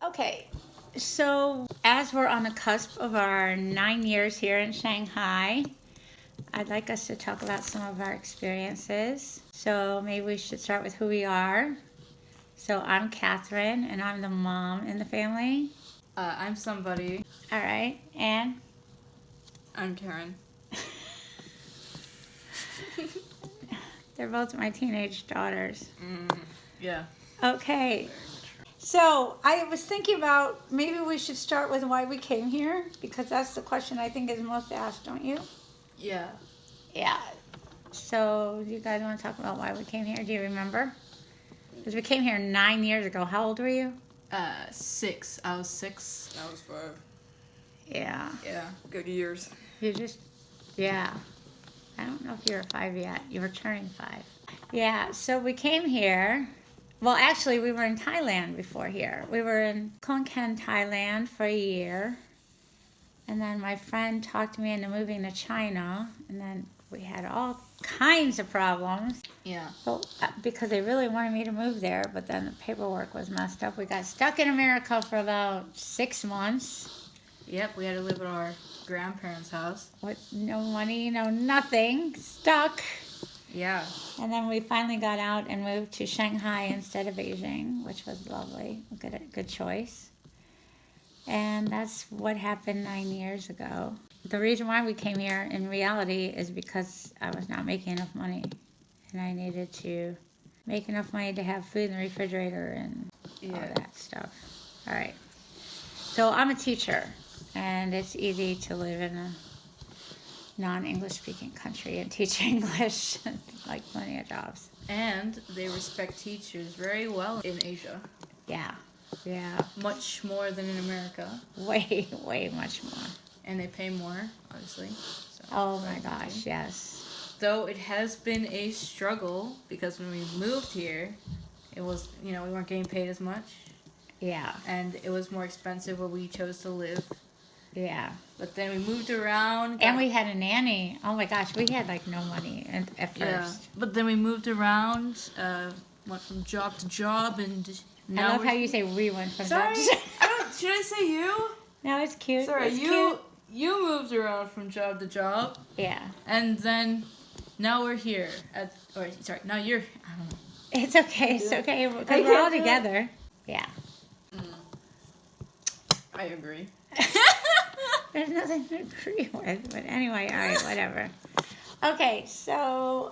Okay, so as we're on the cusp of our 9 years here in Shanghai, I'd like us to talk about some of our experiences. So maybe we should start with who we are. So I'm Catherine, and I'm the mom in the family. I'm somebody. All right, and I'm Karen. they're both my teenage daughters. Yeah. Okay, so I was thinking about maybe we should start with why we came here because that's the question I think is most asked, don't you? Yeah. Yeah. So you guys want to talk about why we came here? Do you remember? Because we came here 9 years ago. How old were you? 6. I was 6. I was 5. Yeah. Yeah, good years. You just, yeah. I don't know if you were 5 yet. You were turning 5. Yeah, so we came here. Well, actually, we were in Thailand before here. We were in Khon Kaen, Thailand for a year. And then my friend talked me into moving to China. And then we had all kinds of problems. Yeah. Well, because they really wanted me to move there, but then the paperwork was messed up. We got stuck in America for about 6 months Yep, we had to live at our grandparents' house. with no money, no nothing, stuck. Yeah. And then we finally got out and moved to Shanghai instead of Beijing, which was lovely. Good choice. And that's what happened 9 years ago. The reason why we came here in reality is because I was not making enough money. And I needed to make enough money to have food in the refrigerator and all that stuff. All right. So I'm a teacher, and it's easy to live in a non-English speaking country and teach English, like plenty of jobs. And they respect teachers very well in Asia. Yeah. Much more than in America. Way much more. And they pay more, obviously. So, Oh my gosh, yes. Though it has been a struggle because when we moved here, it was, we weren't getting paid as much. Yeah. And it was more expensive where we chose to live. Yeah. But then we moved around. And we had a nanny. Oh my gosh, we had like no money at first. Yeah. But then we moved around, went from job to job, and now I love how you say we went from Sorry, job to should I say you? No, it's cute. Sorry, it's cute. you moved around from job to job, Yeah. and then now we're here now you're. I don't know. It's okay. It's okay because we're all together. Yeah. I agree. There's nothing to agree with, but anyway, all right, whatever. Okay, so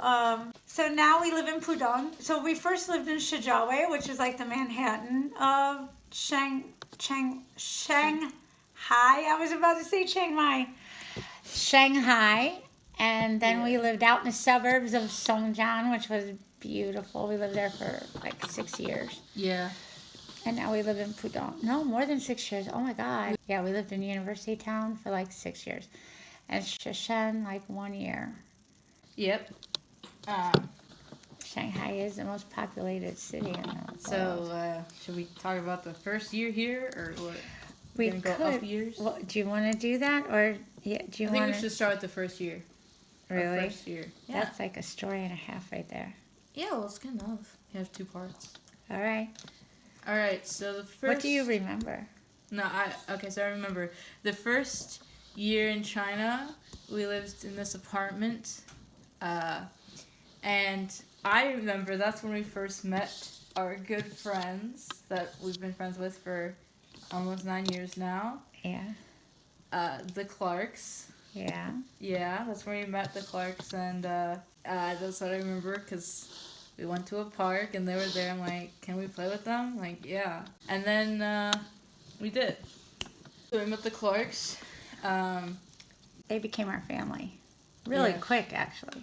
now we live in Pudong. So we first lived in Shijiawi, which is like the Manhattan of Shanghai. I was about to say Chiang Mai. Shanghai, and then we lived out in the suburbs of Songjiang, which was beautiful. We lived there for like 6 years. Yeah. And now we live in Pudong. No, more than 6 years. Oh my God. Yeah, we lived in University Town for like 6 years. And Shenzhen, like 1 year. Yep. Shanghai is the most populated city in the world. So should we talk about the first year here, or what? We Gonna could. go up years? Well, do you want to do that? Or do you I think want we to? should start with the first year. Our Really? first year. Yeah. That's like a story and a half right there. Yeah, well, it's good enough. You have 2 parts. All right. All right, so the first... What do you remember? Okay, so I remember the first year in China, we lived in this apartment, and I remember that's when we first met our good friends that we've been friends with for almost 9 years now. Yeah. The Clarks. Yeah. Yeah, that's where we met the Clarks, and that's what I remember, because we went to a park, and they were there. I'm like, can we play with them? Like, yeah. And then we did. So we met the Clarks. They became our family. Really Yeah. quick, actually.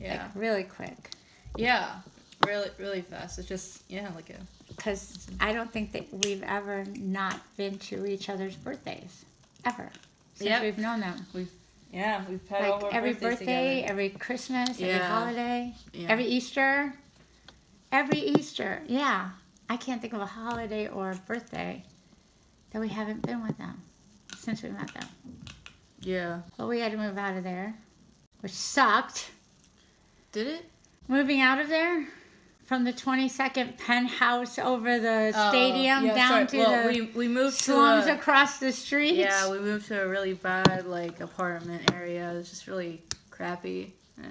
Yeah. Like, really quick. Yeah. Really, really fast. It's just, like a... Because I don't think that we've ever not been to each other's birthdays. Ever. Since we've known them. We've had Like all our every birthdays birthday, together. every Christmas, every Yeah. holiday, Yeah. every Easter. Every Easter, yeah. I can't think of a holiday or a birthday that we haven't been with them since we met them. Yeah. But we had to move out of there, which sucked. Did it? Moving out of there from the 22nd penthouse over the stadium down to the we moved slums to across the street. yeah, we moved to a really bad like apartment area. It was just really crappy. Yeah.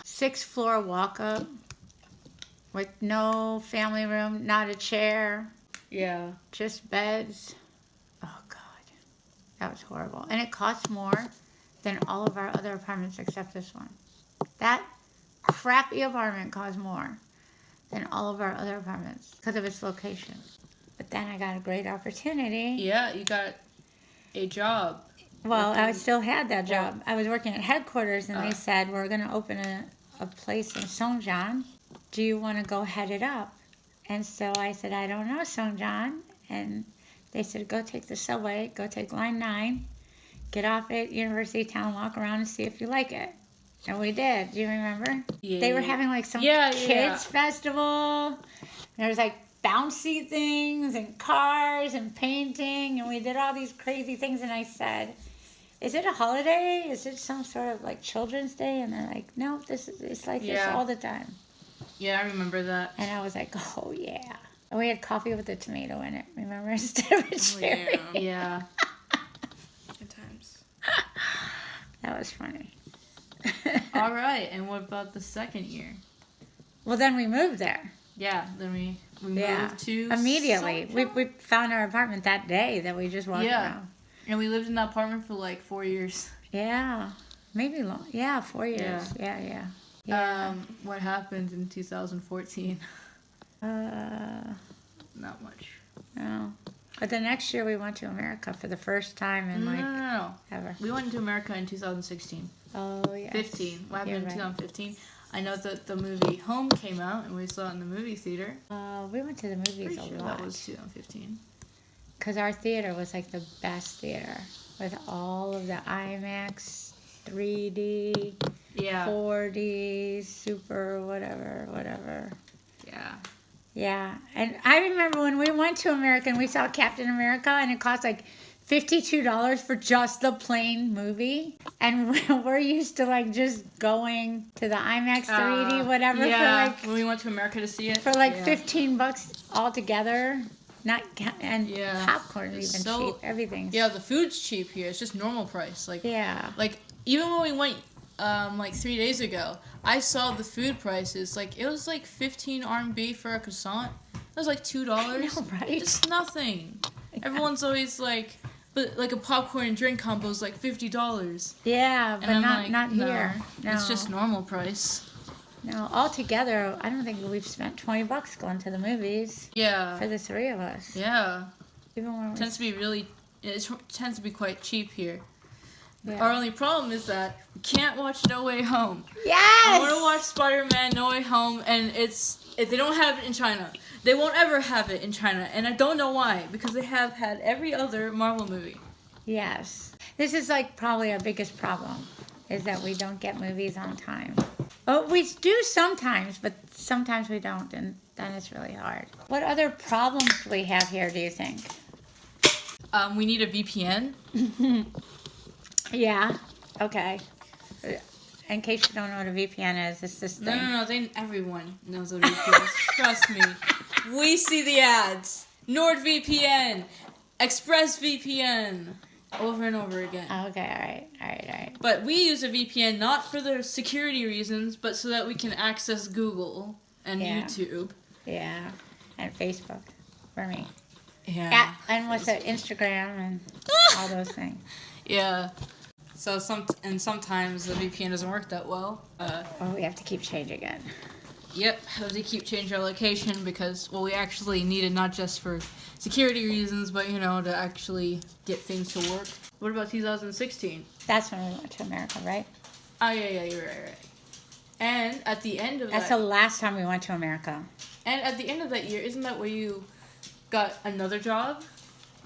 6th floor walk up with no family room, not a chair, Yeah. just beds. Oh God, that was horrible. And it cost more than all of our other apartments except this one. That crappy apartment cost more than all of our other apartments because of its location. But then I got a great opportunity. Yeah, you got a job. Well, I Working- still had that job. I was working at headquarters, and they Uh. said, we're going to open a place in Songjiang. Do you want to go head it up? And so I said, I don't know, Songjiang. And they said, go take the subway, go take line 9, get off at University Town, walk around and see if you like it. And we did. Do you remember? Yeah. They were having like some Yeah, kids yeah. festival. There was like bouncy things and cars and painting, and we did all these crazy things. And I said, is it a holiday? Is it some sort of like Children's Day? And they're like, no, it's like this Yeah. all the time. Yeah, I remember that. And I was like, oh yeah. And we had coffee with a tomato in it, remember? Instead of a cherry. yeah. Yeah. Good times. That was funny. All right, and what about the second year? Well, then we moved there. Yeah, then we Yeah. moved to Immediately. We Songjiang. found our apartment that day that we just walked Yeah. around. And we lived in that apartment for like 4 years. Yeah. Maybe long. Yeah, 4 years. Yeah. What happened in 2014? Not much. No. But the next year we went to America for the first time in like No. ever. We went to America in 2016. Oh, yeah. 15. What happened You're in right. 2015? I know that the movie Home came out and we saw it in the movie theater. We went to the movies Pretty a sure lot. that was 2015. Because our theater was like the best theater with all of the IMAX, 3D, Yeah. 4D, super, whatever. Yeah. Yeah. And I remember when we went to America and we saw Captain America and it cost like $52 for just the plain movie. And we're used to like just going to the IMAX 3D, whatever, Yeah. When we went to America to see it. for like Yeah. $15 altogether. Not and Yeah. popcorn It's even so- cheap. Everything's Yeah, the food's cheap here. It's just normal price. Like yeah. Like even when we went like 3 days ago, I saw the food prices. Like it was like 15 RMB for a croissant. That was like $2. I know, right? It's nothing. Everyone's always like, but like a popcorn and drink combo is like $50. Yeah, but And I'm not like, not no, here. No, It's just normal price. no. Altogether, I don't think we've spent $20 going to the movies for Yeah. the three of us. Yeah. Even when we Tends to be really. It tends to be quite cheap here. yeah. Our only problem is that we can't watch No Way Home. Yes. I want to watch Spider-Man No Way Home, and if they don't have it in China. They won't ever have it in China, and I don't know why, because they have had every other Marvel movie. Yes. This is like probably our biggest problem is that we don't get movies on time. Oh, we do sometimes, but sometimes we don't, and then it's really hard. What other problems do we have here, do you think? We need a VPN. Yeah. Okay. In case you don't know what a VPN is, it's this thing. No. Everyone knows what VPN is. Trust me. We see the ads. NordVPN, ExpressVPN, over and over again. Okay, all right. But we use a VPN not for the security reasons, but so that we can access Google and Yeah. YouTube. Yeah. And Facebook for me. Yeah. And what's it? Instagram and all those things. Yeah. So sometimes the VPN doesn't work that well. Oh, we have to keep changing it. Yep, have to keep changing our location because, well, we actually need it not just for security reasons, but, to actually get things to work. What about 2016? That's when we went to America, right? Oh, yeah, you're right. And at the end of That's that... the last time we went to America. And at the end of that year, isn't that where you got another job?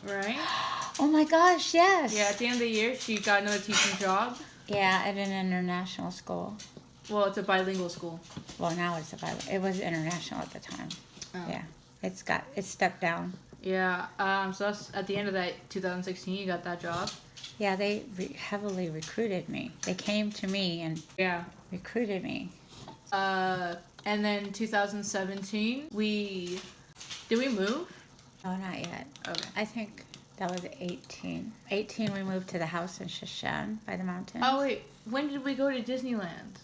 Right? Oh my gosh, yes. Yeah, at the end of the year, she got another teaching job. Yeah, at an international school. Well, it's a bilingual school. Well, now it's it was international at the time. Oh. Yeah, it stepped down. Yeah, so that's at the end of that 2016, you got that job. Yeah, they heavily recruited me. They came to me and Yeah. recruited me. And then 2017, did we move? Oh, not yet. Okay. I think that was 18. 18, we moved to the house in Shanghai by the mountain. Oh wait, when did we go to Disneyland?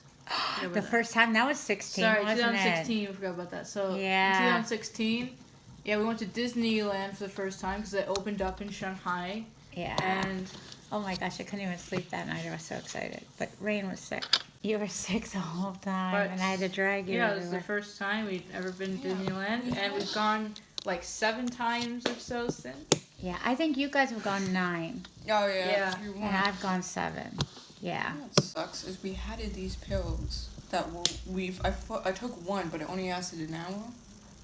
The first time, that was 16, Sorry, wasn't 2016. We forgot about that. So Yeah. in 2016, yeah, we went to Disneyland for the first time because it opened up in Shanghai. it? Yeah. And Oh my gosh, I couldn't even sleep that night. I was so excited. But Rain was sick. You were sick the whole time, But- and I had to drag you. yeah, it was the everywhere. first time we'd ever been to Yeah. Disneyland, and we've gone like 7 times or so since. Yeah, I think you guys have gone 9, Oh yeah. Yeah. 'cause we and won. I've gone 7. Yeah. You know what sucks is we had these pills that I took one, but it only lasted an hour.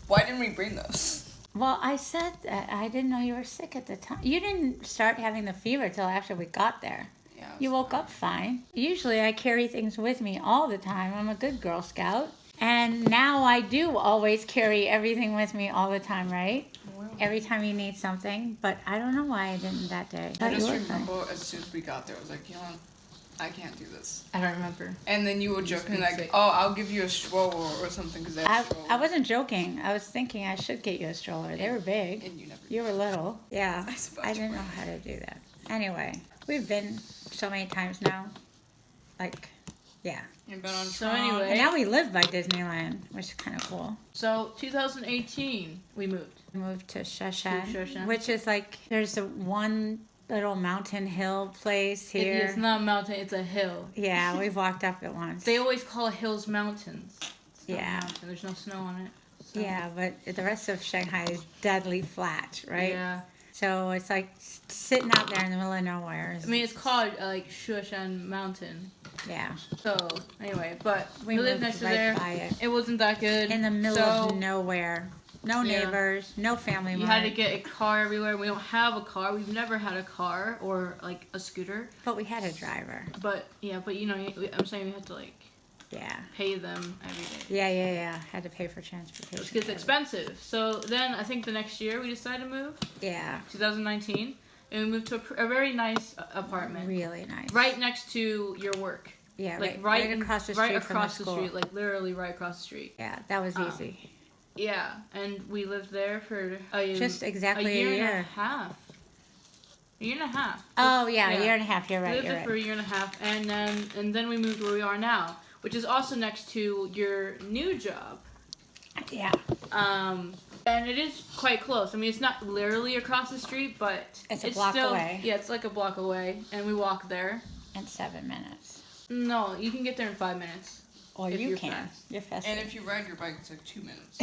Why didn't we bring those? Well, I said that I didn't know you were sick at the time. You didn't start having the fever till after we got there. Yeah. You woke up fine. Usually I carry things with me all the time. I'm a good Girl Scout. And now I do always carry everything with me all the time, right? Every time you need something. But I don't know why I didn't that day. I Thought you just were fine. remember as soon as we got there, I was like, you know what? I can't do this. I don't remember. And then you were Just joking being like, sick. oh, I'll give you a stroller or something because I have a stroller. I wasn't joking. I was thinking I should get you a stroller. They were big. And you never. You were little. Yeah. I suppose I you didn't were. know how to do that. Anyway, we've been so many times now. Like, yeah. You've been on So Tron. anyway- And now we live by Disneyland, which is kind of cool. So 2018, we moved. We moved to Shashan, Shashan. which is like, there's a one little mountain hill place here. It's not a mountain, it's a hill. Yeah, we've walked up it once. They always call hills mountains. It's not a Yeah. mountain, there's no snow on it. So. Yeah, but the rest of Shanghai is deadly flat, right? Yeah. So it's like sitting out there in the middle of nowhere. I mean, it's called like Shushan Mountain. Yeah. So anyway, but we moved lived next to right there. by it. It wasn't that good. In the middle so of nowhere. No Yeah. neighbors, no family. you had to get a car everywhere. We don't have a car. We've never had a car or like a scooter. But we had a driver. But yeah, but you know, I'm saying we had to like Yeah. pay them every day. Yeah. Had to pay for transportation. Which gets expensive. So then I think the next year we decided to move, Yeah. 2019, and we moved to a very nice apartment Really nice. right next to your work. Yeah, Like right across the street right from across the the school. street, like literally right across the street. Yeah, that was Oh. easy. Yeah, and we lived there for Just exactly a year and a year. half. A year and a half. Oh yeah, Yeah. a year and a half. You're We right. lived You're there for a right. year and a half, and then we moved where we are now, which is also next to your new job. Yeah, And it is quite close. I mean, it's not literally across the street, but It's a block still, away. Yeah, it's like a block away, and we walk there. in 7 minutes. No, you can get there in 5 minutes. Or If you you're can. fast. You're fast. And if you ride your bike, it's like 2 minutes.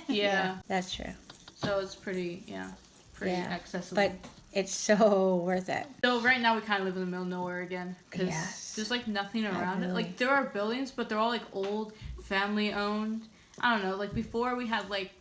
Yeah. that's true. So it's pretty Yeah, accessible. But it's so worth it. So right now we kind of live in the middle of nowhere again because Yes. there's like nothing around it. really. Like there are buildings, but they're all like old, family owned. I don't know. Like before we had like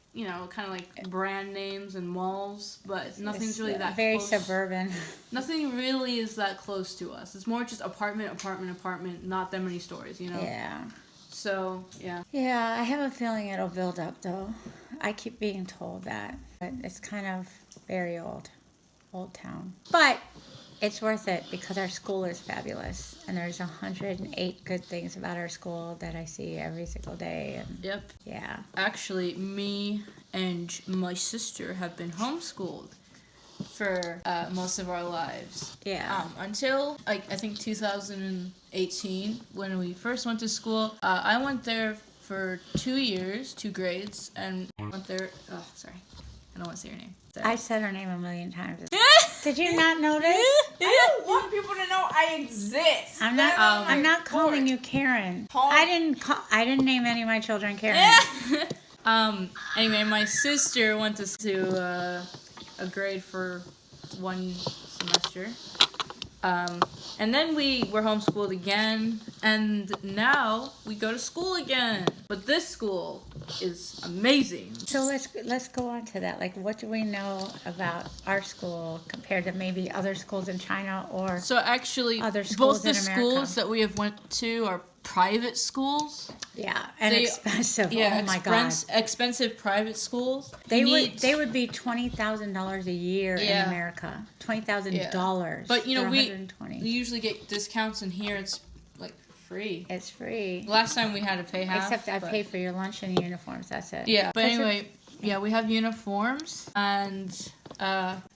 kind of like brand names and malls, but nothing's It's, really that very close. suburban. Nothing really is that close to us. It's more just apartment, not that many stories, Yeah. So yeah. Yeah, I have a feeling it'll build up though. I keep being told that. But it's kind of very old town. But it's worth it because our school is fabulous. And there's 108 good things about our school that I see every single day. And Yep. yeah. Actually, me and my sister have been homeschooled for most of our lives. Yeah. Until like I think 2018 when we first went to school. I went there for 2 years, 2 grades, and went there. Oh, sorry, I don't want to say your name. Sorry. I said her name a million times. Did you not notice? I don't want people to know I exist. I'm not. I'm not calling bored. you Karen. Call- I didn't name any of my children Karen. Anyway, my sister went to a grade for 1 semester. And then we were homeschooled again, and now we go to school again. But this school is amazing. So let's go on to that. Like, what do we know about our school compared to maybe other schools in China or? So actually, Other schools both the in America. schools that we have went to are private schools. Yeah, and They- expensive. Yeah, Oh my god. expensive private schools. They Need- would be $20,000 a year in Yeah. America. $20,000. But for we 120. usually get discounts, and here it's like free. It's free. Last time we had to pay half. Except I but- pay for your lunch and uniforms. That's it. Yeah, but 'Cause anyway, yeah, we have uniforms and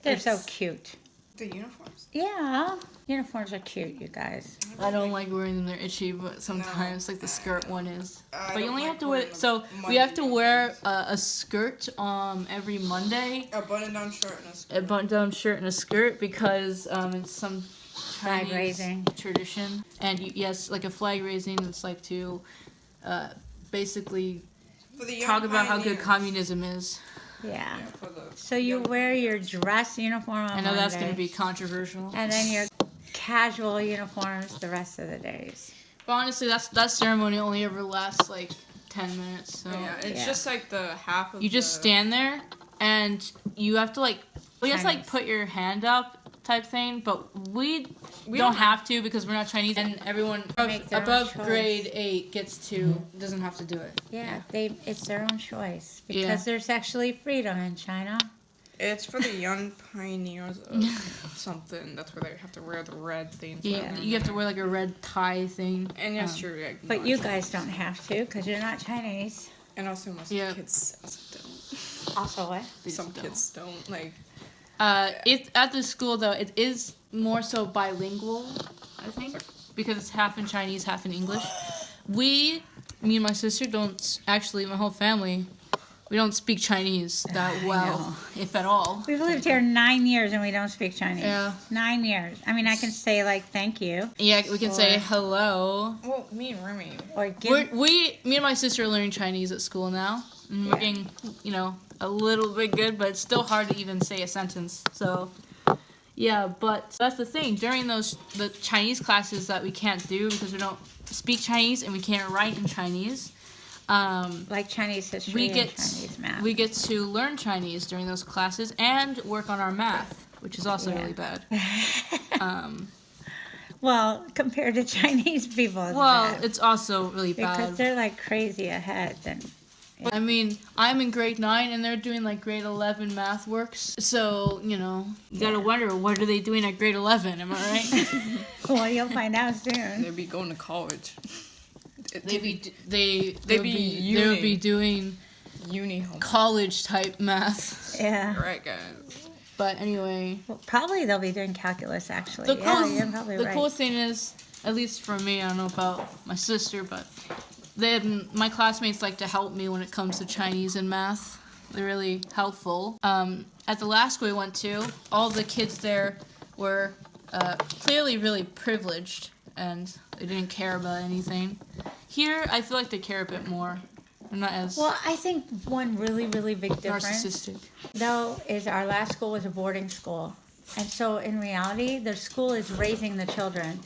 they're so cute. The uniforms? Yeah, uniforms are cute, you guys. I don't like wearing them; they're itchy. But sometimes, like the skirt one is. I But you don't only like have to wear. wearing So the we have to Monday wear uniforms. a skirt every Monday, A button-down shirt and a skirt. a button-down shirt and a skirt because it's some Flag Chinese raising. tradition. And yes, like a flag raising. It's like to basically For the young talk about how good pioneers. communism is. Yeah. Yeah, for the So you young wear your dress uniform on I know that's going to Monday, be controversial. and then your casual uniforms the rest of the days. But honestly, that ceremony only ever lasts like 10 minutes. So Yeah, it's Yeah. just like the half of you just the- stand there and you have to like Chinese. put your hand up type thing, but we We don't don't have to because we're not Chinese, and everyone Make their own above choice. grade 8 gets to doesn't have to do it. Yeah, it's their own choice because Yeah. there's actually freedom in China. It's for the young pioneers of something. That's where they have to wear the red things. Yeah, you have to wear like a red tie thing. And yes, you're like, But not you Chinese. guys don't have to because you're not Chinese. And also most Yeah. kids also don't. Also, what? Some kids don't like. It at the school though, it is more so bilingual, I think, because it's half in Chinese, half in English. Me and my sister don't actually. My whole family, we don't speak Chinese that well, if at all. We've lived here 9 years and we don't speak Chinese. Yeah. 9 years. I mean, I can say like thank you Yeah, we can say Or- hello. Well, me and Remy. or give. Me and my sister are learning Chinese at school now, and we're Yeah. getting, a little bit good, but it's still hard to even say a sentence. So, yeah, but that's the thing. During the Chinese classes that we can't do because we don't speak Chinese and we can't write in Chinese, Like Chinese history we and get Chinese math. we get to learn Chinese during those classes and work on our math, which is also Yeah. really bad. Well, compared to Chinese people, it's Well, bad. it's also really Because bad. they're like crazy ahead. And I mean, I'm in grade 9 and they're doing like grade 11 math works. So, you gotta wonder, what are they doing at grade 11? Am I right? well, you'll find out soon. They'd be going to college. They'd be be doing uni home. college type math. Yeah. Right, guys. But anyway, Well, probably they'll be doing calculus actually. the Yeah, cool, you're probably the right. cool thing is, at least for me, I don't know about my sister, but my classmates like to help me when it comes to Chinese and math. They're really helpful. At the last school we went to, all the kids there were clearly really privileged and they didn't care about anything. Here, I feel like they care a bit more. They're not as Well, I think one really, really big difference, narcissistic. though, is our last school was a boarding school. And so in reality, their school is raising the children.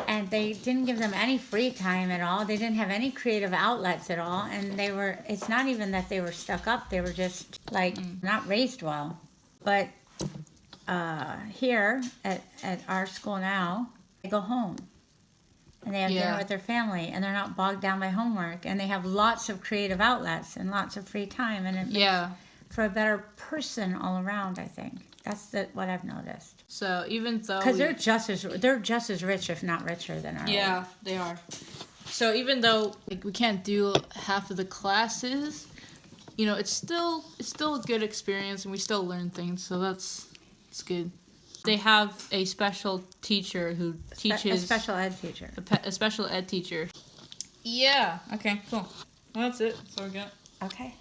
And they didn't give them any free time at all. They didn't have any creative outlets at all. And it's not even that they were stuck up. They were just, like, not raised well. But here at our school now, they go home. And they have dinner Yeah. with their family. And they're not bogged down by homework. And they have lots of creative outlets and lots of free time. And it makes Yeah. for a better person all around, I think. That's what I've noticed. So even though Because they're just as rich, if not richer, than our. Yeah, they are. So even though we can't do half of the classes, it's still a good experience, and we still learn things. So it's good. They have a special teacher who teaches a special ed teacher. a special ed teacher. Yeah. Okay. Cool. Well, that's it. That's all we got. Okay.